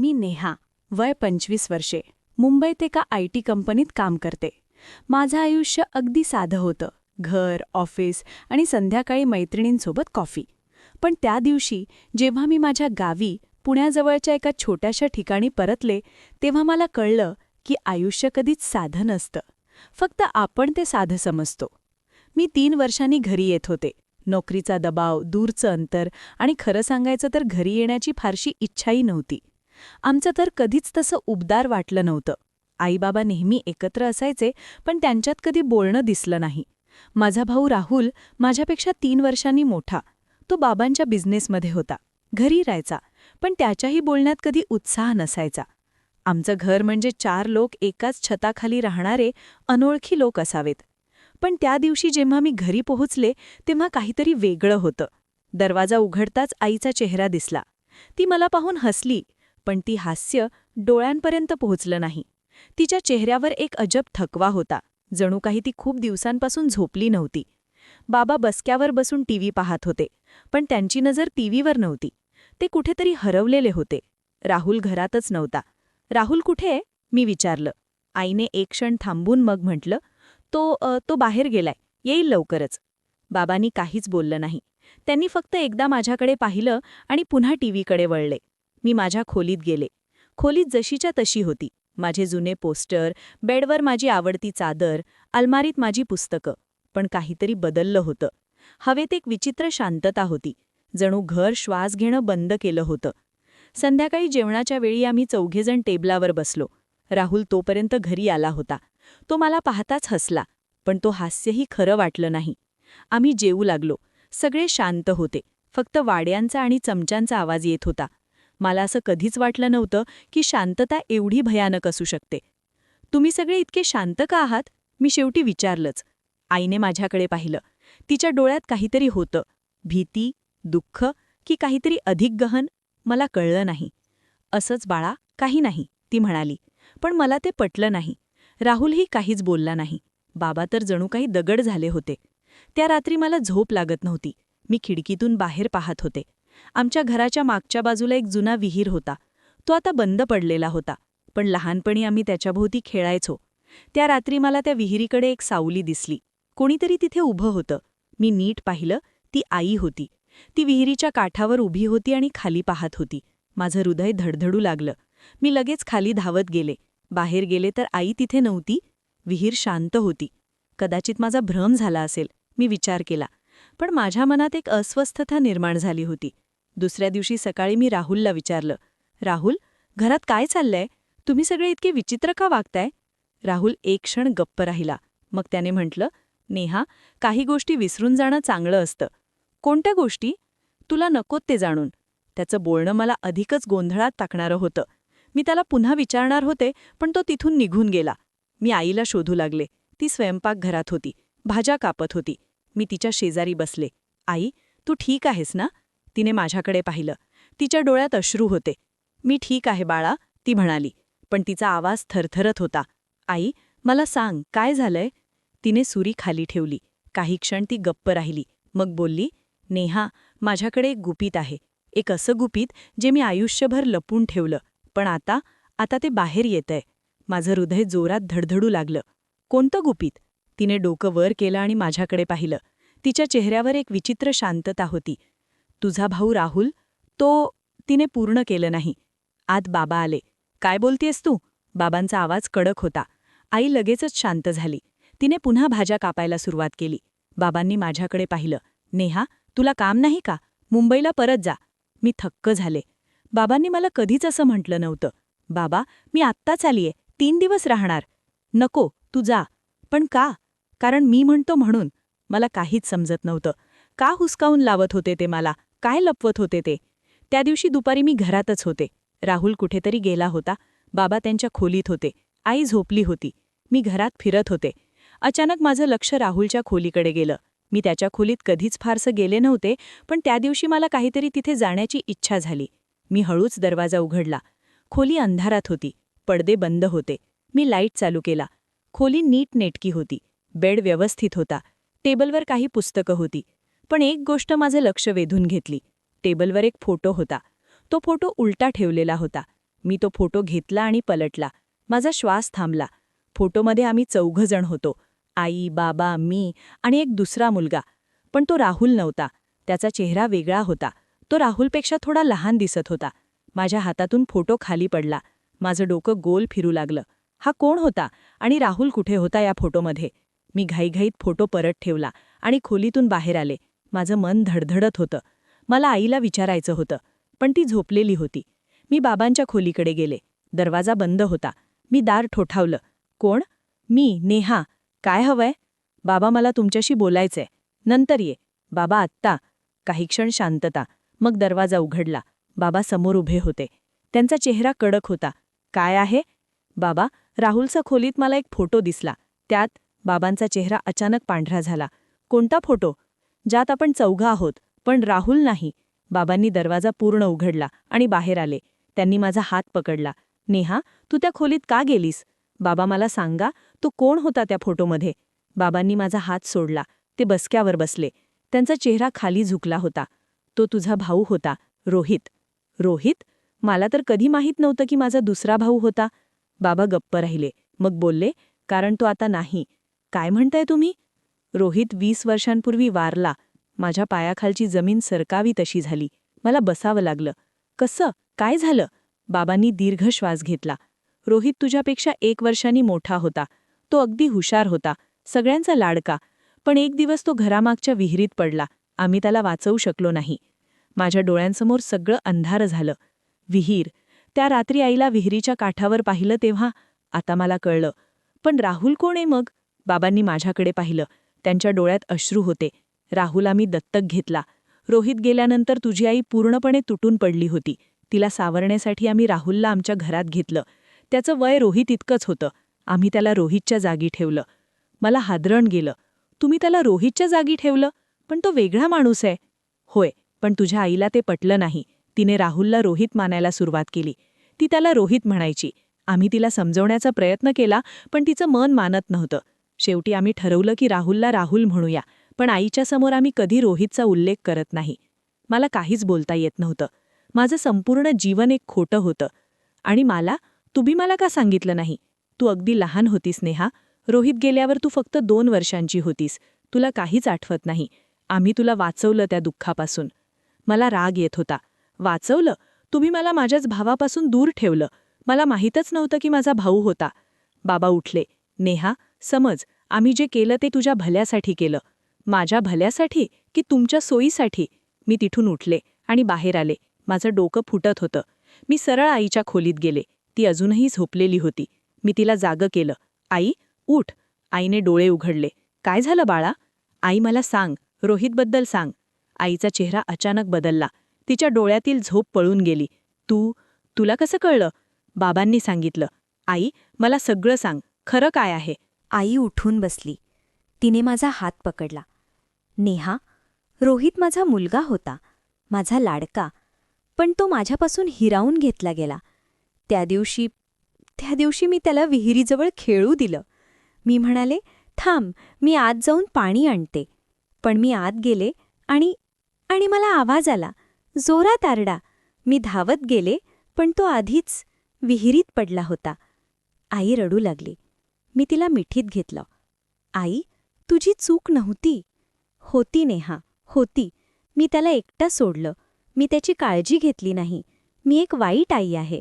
मी नेहा, वय 25 वर्षे, मुंबईत एका IT कंपनीत काम करते. माझं आयुष्य अगदी साधं होतं. घर, ऑफिस आणि संध्याकाळी मैत्रिणींसोबत कॉफी. पण त्या दिवशी जेव्हा मी माझ्या गावी, पुण्याजवळच्या एका छोट्याशा ठिकाणी परतले, तेव्हा मला कळलं की आयुष्य कधीच साधं नसतं. फक्त आपण ते साधं समजतो. मी 3 वर्षांनी घरी येत होते. नोकरीचा दबाव, दूरचं अंतर आणि खरं सांगायचं तर घरी येण्याची फारशी इच्छाही नव्हती. आमचं तर कधीच तसं उबदार वाटलं नव्हतं. आईबाबा नेहमी एकत्र असायचे, पण त्यांच्यात कधी बोलणं दिसलं नाही. माझा भाऊ राहुल माझ्यापेक्षा 3 वर्षांनी मोठा. तो बाबांच्या बिझनेसमध्ये होता. घरी राहायचा, पण त्याच्याही बोलण्यात कधी उत्साह नसायचा. आमचं घर म्हणजे 4 लोक एकाच छताखाली राहणारे अनोळखी लोक असावेत. पण त्या दिवशी जेव्हा मी घरी पोहोचले, तेव्हा काहीतरी वेगळं होतं. दरवाजा उघडताच आईचा चेहरा दिसला. ती मला पाहून हसली, पण ती हास्य डोळ्यांपर्यंत पोहोचलं नाही. तिच्या चेहऱ्यावर एक अजब थकवा होता, जणू काही ती खूप दिवसांपासून झोपली नव्हती. बाबा बसक्यावर बसून टीव्ही पाहत होते, पण त्यांची नजर टीव्हीवर नव्हती. ते कुठेतरी हरवलेले होते. राहुल घरातच नव्हता. राहुल कुठे आहे? मी विचारलं. आईने एक क्षण थांबून मग म्हटलं, तो बाहेर गेलाय, येईल लवकरच. बाबांनी काहीच बोललं नाही. त्यांनी फक्त एकदा माझ्याकडे पाहिलं आणि पुन्हा टीव्हीकडे वळले. मी माझ्या खोलीत गेले. खोलीत जशीच्या तशी होती. माझे जुने पोस्टर, बेडवर माझी आवडती चादर, अलमारीत माझी पुस्तकं. पण काहीतरी बदललं होतं. हवेत एक विचित्र शांतता होती. जणू घर श्वास घेणं बंद केलं होतं. संध्याकाळी जेवणाच्या वेळी आम्ही चौघेजण टेबलावर बसलो. राहुल तोपर्यंत घरी आला होता. तो मला पाहताच हसला, पण तो हास्यही खरं वाटलं नाही. आम्ही जेवू लागलो. सगळे शांत होते. फक्त वाड्यांचा आणि चमच्यांचा आवाज येत होता. मला असं कधीच वाटलं नव्हतं की शांतता एवढी भयानक असू शकते. तुम्ही सगळे इतके शांत का आहात? मी शेवटी विचारलंच. आईने माझ्याकडे पाहिलं. तिच्या डोळ्यात काहीतरी होतं. भीती, दुःख की काहीतरी अधिक गहन? मला कळलं नाही. असंच बाळा, काही नाही, ती म्हणाली. पण मला ते पटलं नाही. राहुलही काहीच बोलला नाही. बाबा तर जणू काही दगड झाले होते. त्या रात्री मला झोप लागत नव्हती. मी खिडकीतून बाहेर पाहत होते. आमच्या घराच्या मागच्या बाजूला एक जुना विहीर होता. तो आता बंद पडलेला होता, पण लहानपणी आम्ही त्याच्याभोवती खेळायचो. त्या रात्री मला त्या विहिरीकडे एक सावली दिसली. कोणीतरी तिथे उभं होतं. मी नीट पाहिलं, ती आई होती. ती विहिरीच्या काठावर उभी होती आणि खाली पाहत होती. माझं हृदय धडधडू लागलं. मी लगेच खाली धावत गेले. बाहेर गेले तर आई तिथे नव्हती. विहीर शांत होती. कदाचित माझा भ्रम झाला असेल, मी विचार केला. पण माझ्या मनात एक अस्वस्थता निर्माण झाली होती. दुसऱ्या दिवशी सकाळी मी राहुलला विचारलं, राहुल, घरात काय चाललंय? तुम्ही सगळे इतके विचित्र का वागताय? राहुल एक क्षण गप्प राहिला. मग त्याने म्हटलं, नेहा, काही गोष्टी विसरून जाणं चांगलं असतं. कोणत्या गोष्टी? तुला नकोत ते जाणून. त्याचं बोलणं मला अधिकच गोंधळात टाकणारं होतं. मी त्याला पुन्हा विचारणार होते, पण तो तिथून निघून गेला. मी आईला शोधू लागले. ती स्वयंपाकघरात होती. भाज्या कापत होती. मी तिच्या शेजारी बसले. आई, तू ठीक आहेस ना? तिने माझ्याकडे पाहिलं. तिच्या डोळ्यात अश्रू होते. मी ठीक आहे बाळा, ती म्हणाली. पण तिचा आवाज थरथरत होता. आई, मला सांग, काय झालंय? तिने सुरी खाली ठेवली. काही क्षण ती गप्प राहिली. मग बोलली, नेहा, माझ्याकडे एक गुपित आहे. एक असं गुपित जे मी आयुष्यभर लपून ठेवलं. पण आता ते बाहेर येतंय. माझं हृदय जोरात धडधडू लागलं. कोणतं गुपित? तिने डोकं वर केलं आणि माझ्याकडे पाहिलं. तिच्या चेहऱ्यावर एक विचित्र शांतता होती. तुझा भाऊ राहुल, तिने पूर्ण केलं नाही. आत बाबा आले. काय बोलतेस तू? बाबांचा आवाज कडक होता. आई लगेचच शांत झाली. तिने पुन्हा भाज्या कापायला सुरुवात केली. बाबांनी माझ्याकडे पाहिलं. नेहा, तुला काम नाही का? मुंबईला परत जा. मी थक्क झाले. बाबांनी मला कधीच असं म्हटलं नव्हतं. बाबा, मी आत्ताच आलीये, 3 दिवस राहणार. नको, तू जा. पण का? कारण मी म्हणतो म्हणून. मला काहीच समजत नव्हतं. का हुसकावून लावत होते ते मला? काय लपवत होते ते? त्या दिवशी दुपारी मी घरातच होते. राहुल कुठेतरी गेला होता. बाबा त्यांच्या खोलीत होते. आई झोपली होती. मी घरात फिरत होते. अचानक माझं लक्ष राहुलच्या खोलीकडे गेलं. मी त्याच्या खोलीत कधीच फारसं गेले नव्हते, पण त्या दिवशी मला काहीतरी तिथे जाण्याची इच्छा झाली. मी हळूच दरवाजा उघडला. खोली अंधारात होती. पडदे बंद होते. मी लाईट चालू केला. खोली नीटनेटकी होती. बेड व्यवस्थित होता. टेबलवर काही पुस्तकं होती. पण एक गोष्ट माझं लक्ष वेधून घेतली. टेबलवर एक फोटो होता. तो फोटो उलटा ठेवलेला होता. मी तो फोटो घेतला आणि पलटला. माझा श्वास थांबला. फोटोमध्ये आम्ही 4 जण होतो. आई, बाबा, मी आणि एक दुसरा मुलगा. पण तो राहुल नव्हता. त्याचा चेहरा वेगळा होता. तो राहुलपेक्षा थोडा लहान दिसत होता. माझ्या हातातून फोटो खाली पडला. माझं डोकं गोल फिरू लागलं. हा कोण होता आणि राहुल कुठे होता या फोटोमध्ये? मी घाईघाईत फोटो परत ठेवला आणि खोलीतून बाहेर आले. माझं मन धडधडत होतं. मला आईला विचारायचं होतं, पण ती झोपलेली होती. मी बाबांच्या खोलीकडे गेले. दरवाजा बंद होता. मी दार ठोठावलं. कोण? मी, नेहा. काय हवंय? बाबा, मला तुमच्याशी बोलायचंय. नंतर ये. बाबा, आत्ता. काही क्षण शांतता. मग दरवाजा उघडला. बाबा समोर उभे होते. त्यांचा चेहरा कडक होता. काय आहे? बाबा, राहुलचा खोलीत मला एक फोटो दिसला. त्यात बाबांचा चेहरा अचानक पांढरा झाला. कोणता फोटो? ज्यात आपण 4 आहोत, पण राहुल नाही. बाबांनी दरवाजा पूर्ण उघडला आणि बाहेर आले. त्यांनी माझा हात पकडला. नेहा, तू त्या खोलीत का गेलीस? बाबा, मला सांगा, तो कोण होता त्या फोटोमध्ये? बाबांनी माझा हात सोडला. ते बसक्यावर बसले. त्यांचा चेहरा खाली झुकला होता. तो तुझा भाऊ होता, रोहित. रोहित? मला तर कधी माहीत नव्हतं की माझा दुसरा भाऊ होता. बाबा गप्प राहिले. मग बोलले, कारण तो आता नाही. काय म्हणताय तुम्ही? रोहित 20 वर्षांपूर्वी वारला. माझ्या पायाखालची जमीन सरकावी तशी झाली. मला बसावं लागलं. कसं? काय झालं? बाबांनी दीर्घ श्वास घेतला. रोहित तुझ्यापेक्षा 1 वर्षांनी मोठा होता. तो अगदी हुशार होता, सगळ्यांचा लाडका. पण एक दिवस तो घरामागच्या विहिरीत पडला. आम्ही त्याला वाचवू शकलो नाही. माझ्या डोळ्यांसमोर सगळं अंधार झालं. विहीर. त्या रात्री आईला विहिरीच्या काठावर पाहिलं तेव्हा आता मला कळलं. पण राहुल कोण आहे मग? बाबांनी माझ्याकडे पाहिलं. त्यांच्या डोळ्यात अश्रू होते. राहुल आम्ही दत्तक घेतला. रोहित गेल्यानंतर तुझी आई पूर्णपणे तुटून पडली होती. तिला सावरण्यासाठी आम्ही राहुलला आमच्या घरात घेतलं. त्याचं वय रोहित इतकंच होतं. आम्ही त्याला रोहितच्या जागी ठेवलं. मला हादरण गेलं. तुम्ही त्याला रोहितच्या जागी ठेवलं? पण तो वेगळा माणूस आहे. होय, पण तुझ्या आईला ते पटलं नाही. तिने राहुलला रोहित मानायला सुरुवात केली. ती त्याला रोहित म्हणायची. आम्ही तिला समजवण्याचा प्रयत्न केला, पण तिचं मन मानत नव्हतं. शेवटी आम्ही ठरवलं की राहुलला राहुल म्हणूया, पण आईच्या समोर आम्ही कधी रोहितचा उल्लेख करत नाही. मला काहीच बोलता येत नव्हतं. माझं संपूर्ण जीवन एक खोटं होतं. आणि तुम्ही मला का सांगितलं नाही? तू अगदी लहान होतीस नेहा. रोहित गेल्यावर तू फक्त 2 वर्षांची होतीस. तुला काहीच आठवत नाही. आम्ही तुला वाचवलं त्या दुःखापासून. मला राग येत होता. वाचवलं? तुम्ही मला माझ्याच भावापासून दूर ठेवलं. मला माहीतच नव्हतं की माझा भाऊ होता. बाबा उठले. नेहा, समज, आम्ही जे केलं ते तुझ्या भल्यासाठी केलं. माझ्या भल्यासाठी की तुमच्या सोयीसाठी? मी तिथून उठले आणि बाहेर आले. माझं डोकं फुटत होतं. मी सरळ आईच्या खोलीत गेले. ती अजूनही झोपलेली होती. मी तिला जागं केलं. आई, उठ. आईने डोळे उघडले. काय झालं बाळा? आई, मला सांग, रोहितबद्दल सांग. आईचा चेहरा अचानक बदलला. तिच्या डोळ्यातील झोप पळून गेली. तुला कसं कळलं? बाबांनी सांगितलं. आई, मला सगळं सांग. खरं काय आहे? आई उठून बसली. तिने माझा हात पकडला. नेहा, रोहित माझा मुलगा होता, माझा लाडका. पण तो माझ्यापासून हिरावून घेतला गेला. त्या दिवशी मी त्याला विहिरीजवळ खेळू दिलं. मी म्हणाले, थांब, मी आत जाऊन पाणी आणते. पण मी आत गेले आणि मला आवाज आला. जोरात आरडा. मी धावत गेले, पण तो आधीच विहिरीत पडला होता. आई रडू लागली. मी तिला मिठीत घेतलं. आई, तुझी चूक नव्हती. होती नेहा, होती. मी त्याला एकटा सोडलं. मी त्याची काळजी घेतली नाही. मी एक वाईट आई आहे.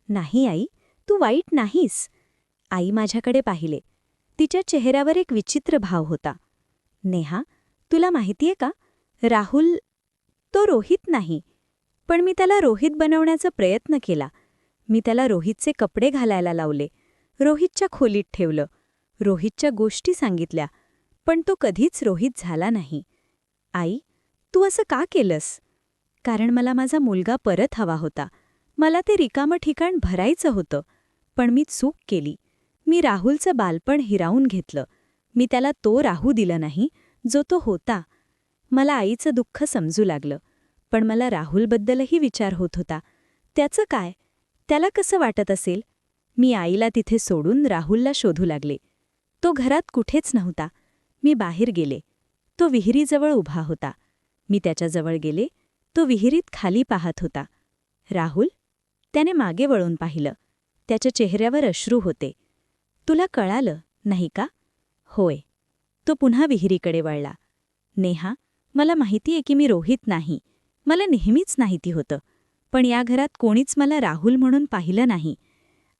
नाही आई, तू वाईट नाहीस. आई माझ्याकडे पाहिले. तिच्या चेहऱ्यावर एक विचित्र भाव होता. नेहा, तुला माहितीये का, राहुल तो रोहित नाही. पण मी त्याला रोहित बनवण्याचा प्रयत्न केला. मी त्याला रोहितचे कपडे घालायला लावले. रोहितच्या खोलीत ठेवलं. रोहितच्या गोष्टी सांगितल्या. पण तो कधीच रोहित झाला नाही. आई, तू असं का केलंस? कारण मला माझा मुलगा परत हवा होता. मला ते रिकामं ठिकाण भरायचं होतं. पण मी चूक केली. मी राहुलचं बालपण हिरावून घेतलं. मी त्याला तो राहू दिला नाही, जो तो होता. मला आईचं दुःख समजू लागलं. पण मला राहुलबद्दलही विचार होत होता. त्याचं काय? त्याला कसं वाटत असेल? मी आईला तिथे सोडून राहुलला शोधू लागले. तो घरात कुठेच नव्हता. मी बाहेर गेले. तो विहिरीजवळ उभा होता. मी त्याच्याजवळ गेले. तो विहिरीत खाली पाहत होता. राहुल, त्याने मागे वळून पाहिलं. त्याच्या चेहऱ्यावर अश्रू होते. तुला कळालं, नाही का? होय. तो पुन्हा विहिरीकडे वळला. नेहा, मला माहितीये की मी रोहित नाही. मला नेहमीच माहिती होतं. पण या घरात कोणीच मला राहुल म्हणून पाहिलं नाही.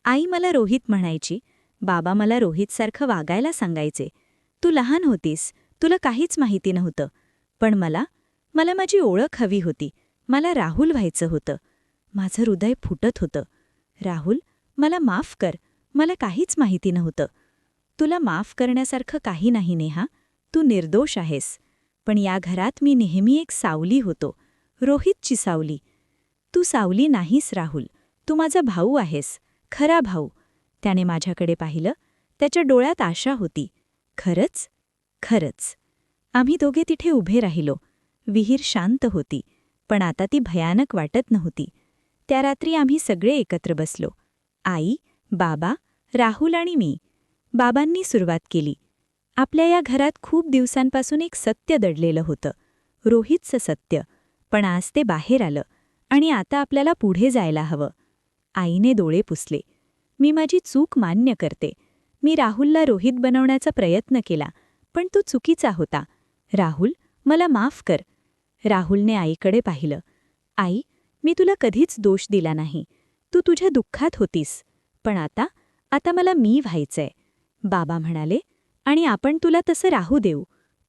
आई मला रोहित म्हणायची, बाबा मला रोहितसारखं वागायला सांगायचे. तू लहान होतीस, तुला काहीच माहिती नव्हतं. पण मला माझी ओळख हवी होती. मला राहुल व्हायचं होतं. माझं हृदय फुटत होतं. राहुल, मला माफ कर. मला काहीच माहिती नव्हतं. तुला माफ करण्यासारखं काही नाही नेहा. तू निर्दोष आहेस. पण या घरात मी नेहमी एक सावली होतो, रोहितची सावली. तू सावली नाहीस राहुल. तू माझा भाऊ आहेस, खरा भाऊ. त्याने माझ्याकडे पाहिलं. त्याच्या डोळ्यात आशा होती. खरंच? खरंच. आम्ही दोघे तिथे उभे राहिलो. विहीर शांत होती, पण आता ती भयानक वाटत नव्हती. त्या रात्री आम्ही सगळे एकत्र बसलो. आई, बाबा, राहुल आणि मी. बाबांनी सुरुवात केली. आपल्या या घरात खूप दिवसांपासून एक सत्य दडलेलं होतं, रोहितचं सत्य. पण आज ते बाहेर आलं आणि आता आपल्याला पुढे जायला हवं. आईने डोळे पुसले. मी माझी चूक मान्य करते. मी राहुलला रोहित बनवण्याचा प्रयत्न केला, पण तो चुकीचा होता. राहुल, मला माफ कर. राहुलने आईकडे पाहिलं. आई, मी तुला कधीच दोष दिला नाही. तू तुझ्या दुःखात होतीस. पण आता मला मी व्हायचंय. बाबा म्हणाले, आणि आपण तुला तसं राहू देऊ.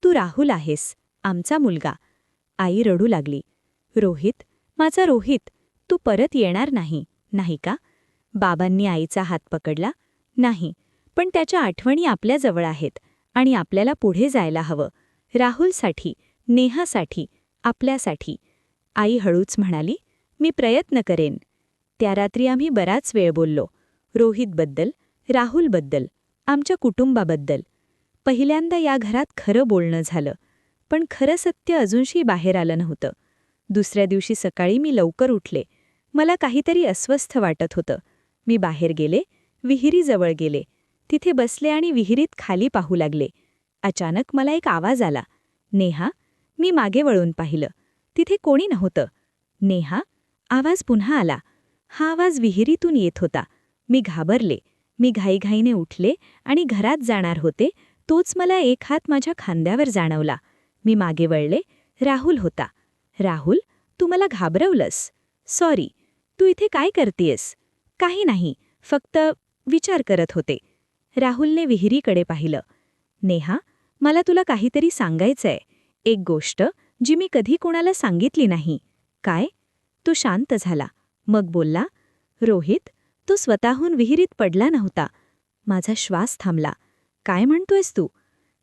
तू राहुल आहेस, आमचा मुलगा. आई रडू लागली. रोहित, माझा रोहित, तू परत येणार नाही, नाही का? बाबांनी आईचा हात पकडला. नाही, पण त्याच्या आठवणी आपल्याजवळ आहेत आणि आपल्याला पुढे जायला हवं. राहुलसाठी, नेहासाठी, आपल्यासाठी. आई हळूच म्हणाली, मी प्रयत्न करेन. त्या रात्री आम्ही बराच वेळ बोललो. रोहितबद्दल, राहुलबद्दल, आमच्या कुटुंबाबद्दल. पहिल्यांदा या घरात खरं बोलणं झालं. पण खरं सत्य अजूनशी बाहेर आलं नव्हतं. दुसऱ्या दिवशी सकाळी मी लवकर उठले. मला काहीतरी अस्वस्थ वाटत होतं. मी बाहेर गेले, विहिरीजवळ गेले. तिथे बसले आणि विहिरीत खाली पाहू लागले. अचानक मला एक आवाज आला. नेहा. मी मागे वळून पाहिलं. तिथे कोणी नव्हतं. नेहा. आवाज पुन्हा आला. हा आवाज विहिरीतून येत होता. मी घाबरले. मी घाईघाईने उठले आणि घरात जाणार होते, तोच मला एक हात माझ्या खांद्यावर जाणवला. मी मागे वळले. राहुल होता. राहुल, तू मला घाबरवलंस. सॉरी. तू इथे काय करतेयस? काही नाही, फक्त विचार करत होते. राहुलने विहिरीकडे पाहिलं. नेहा, मला तुला काहीतरी सांगायचंय. एक गोष्ट जी मी कधी कोणाला सांगितली नाही. काय? तो शांत झाला. मग बोलला, रोहित, तो स्वतःहून विहिरीत पडला नव्हता. माझा श्वास थांबला. काय म्हणतोयस तू?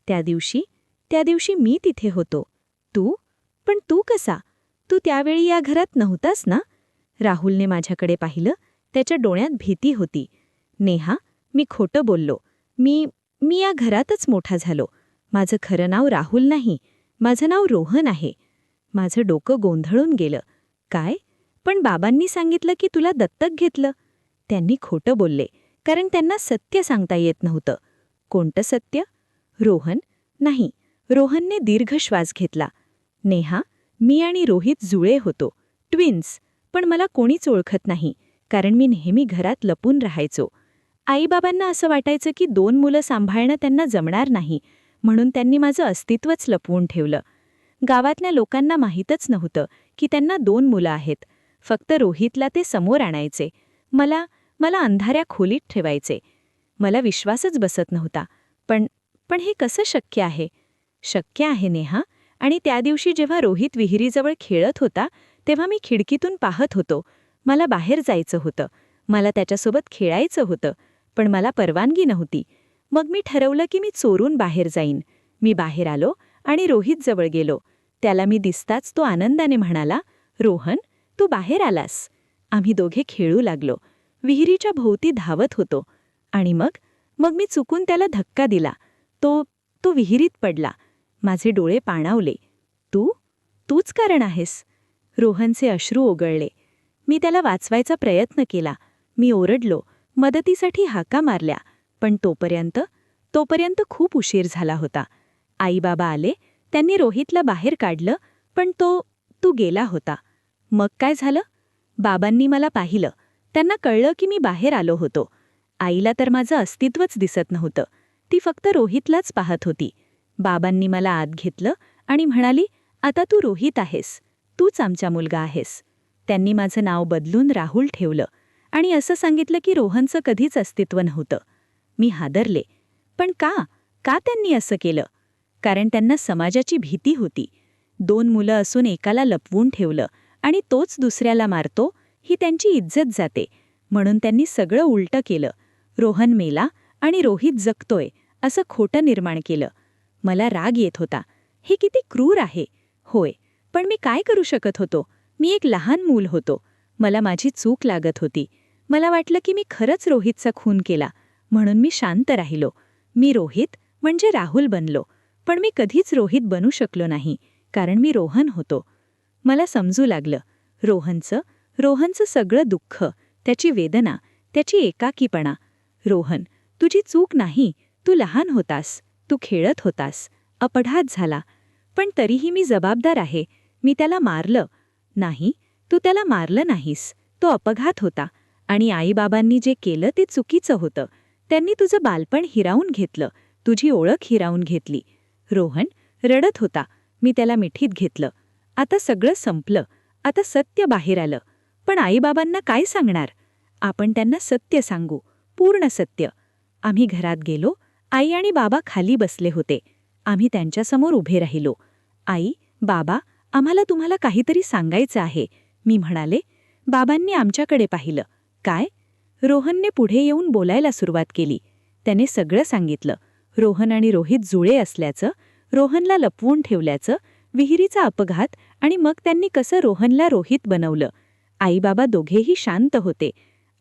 त्या दिवशी मी तिथे होतो. तू? पण तू कसा? तू त्यावेळी या घरात नव्हतास ना? राहुलने माझ्याकडे पाहिलं. त्याच्या डोळ्यात भीती होती. नेहा, मी खोटं बोललो. मी या घरातच मोठा झालो. माझं खरं नाव राहुल नाही. माझं नाव रोहन आहे. माझं डोकं गोंधळून गेलं. काय? पण बाबांनी सांगितलं की तुला दत्तक घेतलं. त्यांनी खोटं बोलले, कारण त्यांना सत्य सांगता येत नव्हतं. कोणतं सत्य? रोहन? नाही. रोहनने दीर्घ श्वास घेतला. नेहा, मी आणि रोहित जुळे होतो, ट्विन्स. पण मला कोणीच ओळखत नाही, कारण मी नेहमी घरात लपून राहायचो. आईबाबांना असं वाटायचं की 2 मुलं सांभाळणं त्यांना जमणार नाही, म्हणून त्यांनी माझं अस्तित्वच लपवून ठेवलं. गावातल्या लोकांना माहीतच नव्हतं की त्यांना 2 मुलं आहेत. फक्त रोहितला ते समोर आणायचे. मला अंधाऱ्या खोलीत ठेवायचे. मला विश्वासच बसत नव्हता. पण हे कसं शक्य आहे? शक्य आहे नेहा. आणि त्या दिवशी जेव्हा रोहित विहिरीजवळ खेळत होता, तेव्हा मी खिडकीतून पाहत होतो. मला बाहेर जायचं होतं. मला त्याच्यासोबत खेळायचं होतं. पण मला परवानगी नव्हती. मग मी ठरवलं की मी चोरून बाहेर जाईन. मी बाहेर आलो आणि रोहितजवळ गेलो. त्याला मी दिसताच तो आनंदाने म्हणाला, रोहन, तू बाहेर आलास. आम्ही दोघे खेळू लागलो. विहिरीच्या भोवती धावत होतो. आणि मग मी चुकून त्याला धक्का दिला. तो विहिरीत पडला. माझे डोळे पाणावले. तूच कारण आहेस. रोहनचे अश्रू ओघळले. मी त्याला वाचवायचा प्रयत्न केला. मी ओरडलो, मदतीसाठी हाका मारल्या. पण तोपर्यंत खूप उशीर झाला होता. आईबाबा आले. त्यांनी रोहितला बाहेर काढलं, पण तो गेला होता. मग काय झालं? बाबांनी मला पाहिलं. त्यांना कळलं की मी बाहेर आलो होतो. आईला तर माझं अस्तित्वच दिसत नव्हतं. ती फक्त रोहितलाच पाहत होती. बाबांनी मला आत घेतलं आणि म्हणाली, आता तू रोहित आहेस, तूच आमचा मुलगा आहेस. त्यांनी माझं नाव बदलून राहुल ठेवलं आणि असं सांगितलं की रोहनचं कधीच अस्तित्व नव्हतं. मी हादरले. पण का त्यांनी असं केलं? कारण त्यांना समाजाची भीती होती. 2 मुलं असून एकाला लपवून ठेवलं आणि तोच दुसऱ्याला मारतो, ही त्यांची इज्जत जाते. म्हणून त्यांनी सगळं उलटं केलं. रोहन मेला आणि रोहित जगतोय असं खोटं निर्माण केलं. मला राग येत होता. हे किती क्रूर आहे. होय, पण मी काय करू शकत होतो? मी एक लहान मूल होतो. मला माझी चूक लागत होती. मला वाटलं की मी खरंच रोहितचा खून केला, म्हणून मी शांत राहिलो. मी रोहित म्हणजे राहुल बनलो, पण मी कधीच रोहित बनू शकलो नाही, कारण मी रोहन होतो. मला समजू लागलं, रोहनचं सगळं दुःख, त्याची वेदना, त्याची एकाकीपणा. रोहन, तुझी चूक नाही, तू लहान होतास, तू खेळत होतास, अपघात झाला. पण तरीही मी जबाबदार आहे. मी त्याला मारलं नाही. तू त्याला मारलं नाहीस, तो अपघात होता. आणि आईबाबांनी जे केलं ते चुकीचं होतं. त्यांनी तुझं बालपण हिरावून घेतलं, तुझी ओळख हिरावून घेतली. रोहन रडत होता. मी त्याला मिठीत घेतलं. आता सगळं संपलं, आता सत्य बाहेर आलं. पण आईबाबांना काय सांगणार? आपण त्यांना सत्य सांगू, पूर्ण सत्य. आम्ही घरात गेलो. आई आणि बाबा खाली बसले होते. आम्ही त्यांच्यासमोर उभे राहिलो. आई, बाबा, आम्हाला तुम्हाला काहीतरी सांगायचं आहे, मी म्हणाले. बाबांनी आमच्याकडे पाहिलं. काय? रोहनने पुढे येऊन बोलायला सुरुवात केली. त्याने सगळं सांगितलं. रोहन आणि रोहित जुळे असल्याचं, रोहनला लपवून ठेवल्याचं, विहिरीचा अपघात आणि मग त्यांनी कसं रोहनला रोहित बनवलं. आई-बाबा दोघेही शांत होते.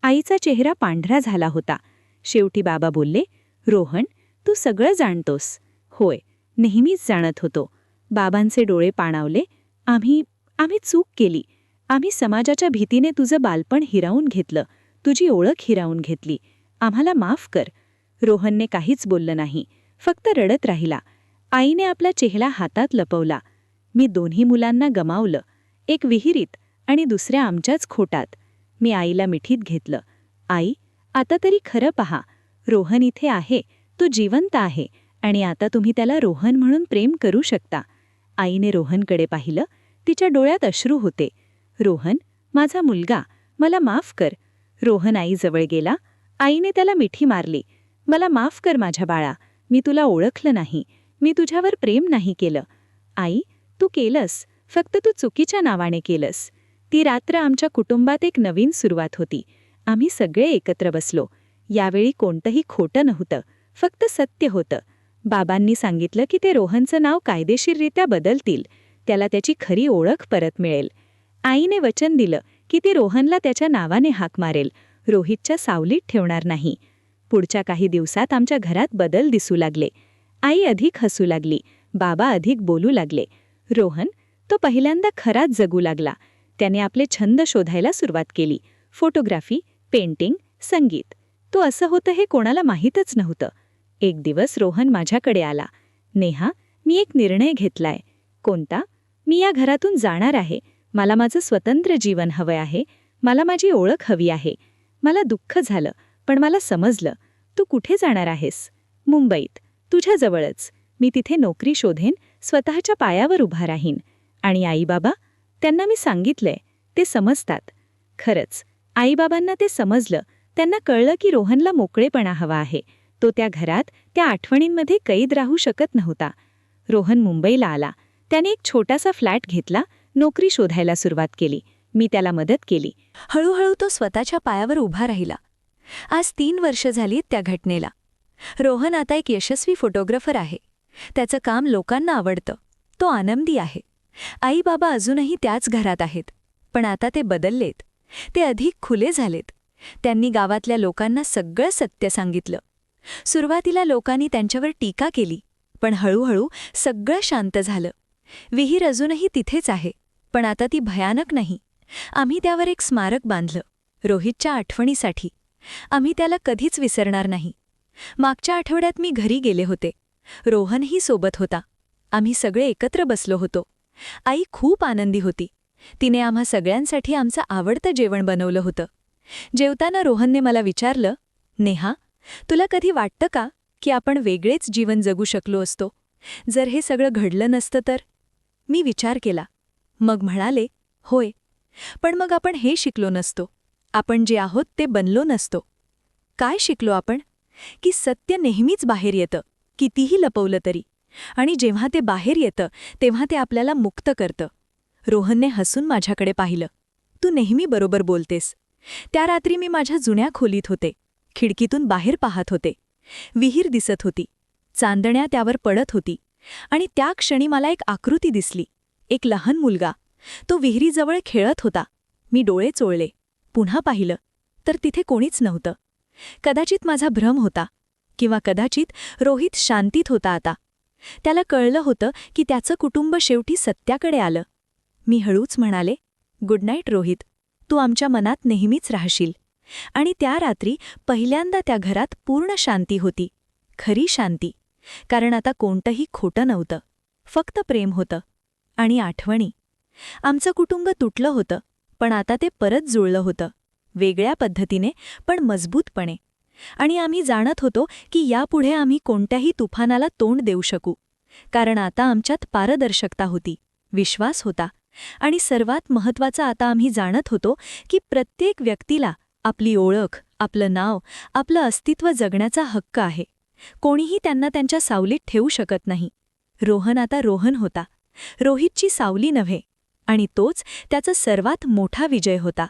आईचा चेहरा पांढरा झाला होता. शेवटी बाबा बोलले, रोहन, तू सगळं जाणतोस. होय, नेहमीच जाणत होतो. बाबांचे डोळे पाणावले. आम्ही चूक केली. आम्ही समाजाच्या भीतीने तुझं बालपण हिरावून घेतलं, तुझी ओळख हिरावून घेतली. आम्हाला माफ कर. रोहनने काहीच बोललं नाही, फक्त रडत राहिला. आईने आपला चेहरा हातात लपवला. मी 2 मुलांना गमावलं, एक विहिरीत आणि दुसऱ्या आमच्याच खोटात. मी आईला मिठीत घेतलं. आई, आता तरी खरं पहा. रोहन इथे आहे, तो जिवंत आहे आणि आता तुम्ही त्याला रोहन म्हणून प्रेम करू शकता. आईने रोहनकडे पाहिलं. तिच्या डोळ्यात अश्रू होते. रोहन, माझा मुलगा, मला माफ कर. रोहन आईजवळ गेला. आईने त्याला मिठी मारली. मला माफ कर माझ्या बाळा, मी तुला ओळखलं नाही, मी तुझ्यावर प्रेम नाही केलं. आई, तू केलंस, फक्त तू चुकीच्या नावाने केलंस. ती रात्र आमच्या कुटुंबात एक नवीन सुरुवात होती. आम्ही सगळे एकत्र बसलो. यावेळी कोणतंही खोटं नव्हतं, फक्त सत्य होतं. बाबांनी सांगितलं की ते रोहनचं नाव कायदेशीररित्या बदलतील, त्याला त्याची खरी ओळख परत मिळेल. आईने वचन दिलं की ती रोहनला त्याच्या नावाने हाक मारेल, रोहितच्या सावलीत ठेवणार नाही. पुढच्या काही दिवसात आमच्या घरात बदल दिसू लागले. आई अधिक हसू लागली, बाबा अधिक बोलू लागले. रोहन, तो पहिल्यांदा खराच जगू लागला. त्याने आपले छंद शोधायला सुरुवात केली. फोटोग्राफी, पेंटिंग, संगीत. तो असं होतं हे कोणाला माहीतच नव्हतं. एक दिवस रोहन माझ्याकडे आला. नेहा, मी एक निर्णय घेतलाय. कोणता? मी या घरातून जाणार आहे. मला माझं स्वतंत्र जीवन हवं आहे. मला माझी ओळख हवी आहे. मला दुःख झालं, पण मला समजलं. तू कुठे जाणार आहेस? मुंबईत, तुझ्याजवळच. मी तिथे नोकरी शोधेन, स्वतःच्या पायावर उभा राहीन. आणि आईबाबा? त्यांना मी सांगितलंय, ते समजतात. खरंच, आईबाबांना ते समजलं. त्यांना कळलं की रोहनला मोकळेपणा हवा आहे. तो त्या घरात, त्या आठवणींमध्ये कैद राहू शकत नव्हता. रोहन मुंबईला आला. त्याने एक छोटासा फ्लॅट घेतला, नोकरी शोधायला सुरुवात केली. मी त्याला मदत केली. हळूहळू तो स्वतःच्या पायावर उभा राहिला. आज 3 वर्ष झाली त्या घटनेला. रोहन आता एक यशस्वी फोटोग्राफर आहे. त्याचं काम लोकांना आवडतं. तो आनंदी आहे. आई बाबा अजूनही त्याच घरात आहेत, पण आता ते बदललेत. ते अधिक खुले झालेत. त्यांनी गावातल्या लोकांना सगळं सत्य सांगितलं. सुरुवातीला लोकांनी त्यांच्यावर टीका केली, पण हळूहळू सगळं शांत झालं. विहीर अजूनही तिथेच आहे, पण आता ती भयानक नाही. आम्ही त्यावर एक स्मारक बांधलं, रोहितच्या आठवणीसाठी. आम्ही त्याला कधीच विसरणार नाही. मागच्या आठवड्यात मी घरी गेले होते. रोहनही सोबत होता. आम्ही सगळे एकत्र बसलो होतो. आई खूप आनंदी होती. तिने आम्हा सगळ्यांसाठी आमचं आवडतं जेवण बनवलं होतं. जेवताना रोहनने मला विचारलं, नेहा, तुला कधी वाटतं का की आपण वेगळेच जीवन जगू शकलो असतो जर हे सगळं घडलं नसतं तर? मी विचार केला. मग म्हणाले, होय. पण मग आपण हे शिकलो नसतो. आपण जे आहोत ते बनलो नसतो. काय शिकलो आपण? की सत्य नेहमीच बाहेर येतं, कितीही लपवलं तरी. आणि जेव्हा ते बाहेर येतं तेव्हा ते आपल्याला मुक्त करतं. रोहनने हसून माझ्याकडे पाहिलं. तू नेहमी बरोबर बोलतेस. त्या रात्री मी माझ्या जुन्या खोलीत होते. खिडकीतून बाहेर पाहत होते. विहीर दिसत होती. चांदण्या त्यावर पडत होती. आणि त्या क्षणी मला एक आकृती दिसली. एक लहान मुलगा. तो विहिरीजवळ खेळत होता. मी डोळे चोळले. पुन्हा पाहिलं तर तिथे कोणीच नव्हतं. कदाचित माझा भ्रम होता. किंवा कदाचित रोहित शांतीत होता आता. त्याला कळलं होतं की त्याचं कुटुंब शेवटी सत्याकडे आलं. मी हळूच म्हणाले, गुड नाईट रोहित. तू आमच्या मनात नेहमीच राहशील. आणि त्या रात्री पहिल्यांदा त्या घरात पूर्ण शांती होती. खरी शांती. कारण आता कोणतंही खोटं नव्हतं. फक्त प्रेम होतं. आणि आठवणी. आमचं कुटुंब तुटलं होतं, पण आता ते परत जुळलं होतं. वेगळ्या पद्धतीने, पण मजबूतपणे. आणि आम्ही जाणत होतो की यापुढे आम्ही कोणत्याही तुफानाला तोंड देऊ शकू. कारण आता आमच्यात पारदर्शकता होती, विश्वास होता. आणि सर्वात महत्त्वाचं आता आम्ही जाणत होतो की प्रत्येक व्यक्तीला आपली ओळख, आपलं नाव, आपलं अस्तित्व जगण्याचा हक्क आहे. कोणीही त्यांना त्यांच्या सावलीत ठेवू शकत नाही. रोहन आता रोहन होता. रोहितची सावली नव्हे. आणि तोच त्याचा सर्वात मोठा विजय होता.